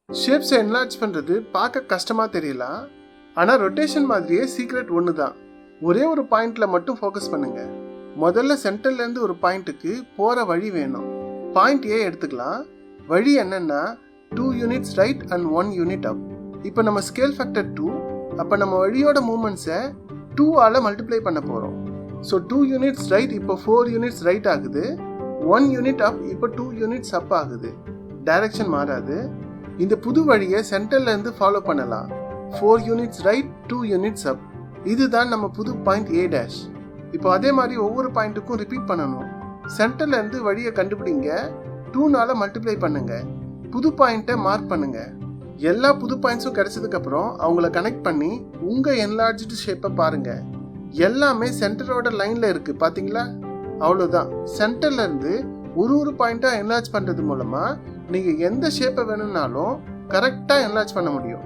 ஷேப்ஸை enlarge பண்ணுறது பார்க்க கஷ்டமாக தெரியலாம், ஆனால் ரொட்டேஷன் மாதிரியே சீக்ரெட் ஒன்று தான். ஒரே ஒரு பாயிண்டில் மட்டும் ஃபோக்கஸ் பண்ணுங்க. முதல்ல சென்டர்லேருந்து ஒரு பாயிண்ட்டுக்கு போகிற வழி வேணும். பாயிண்ட் ஏ எடுத்துக்கலாம். வழி என்னன்னா 2 யூனிட்ஸ் ரைட் அண்ட் 1 யூனிட் அப். இப்போ நம்ம ஸ்கேல் ஃபேக்டர் 2, அப்போ நம்ம வழியோட மூமெண்ட்ஸை 2ஆல் மல்டிப்ளை பண்ண போகிறோம். ஸோ 2 யூனிட்ஸ் ரைட் இப்போ 4 யூனிட்ஸ் ரைட் ஆகுது, 1 யூனிட் அப் இப்போ 2 யூனிட்ஸ் அப் ஆகுது. டைரக்ஷன் மாறாது. இந்த புது வழியை சென்டர்லேருந்து ஃபாலோ பண்ணலாம். 4 யூனிட்ஸ் ரைட் 2 யூனிட்ஸ் அப். இதுதான் நம்ம புது பாயிண்ட் ஏ டேஷ். இப்போ அதே மாதிரி ஒவ்வொரு பாயிண்ட்டுக்கும் ரிப்பீட் பண்ணணும். சென்டர்லேருந்து வழியை கண்டுபிடிங்க, 2ஆல் மல்டிப்ளை பண்ணுங்க, புது பாயிண்ட்டை மார்க் பண்ணுங்க. எல்லா புது பாயிண்ட்ஸும் கிடைச்சதுக்கப்புறம் அவங்கள கனெக்ட் பண்ணி உங்கள் என்லார்ஜ்டு ஷேப்பை பாருங்க. எல்லாமே சென்டரோட லைனில் இருக்குது பார்த்தீங்களா? அவ்வளோதான். சென்டர்லேருந்து ஒரு பாயிண்ட்டாக என்லார்ஜ் பண்ணுறது மூலமாக நீங்கள் எந்த ஷேப்பை வேணும்னாலும் கரெக்டாக என்லார்ஜ் பண்ண முடியும்.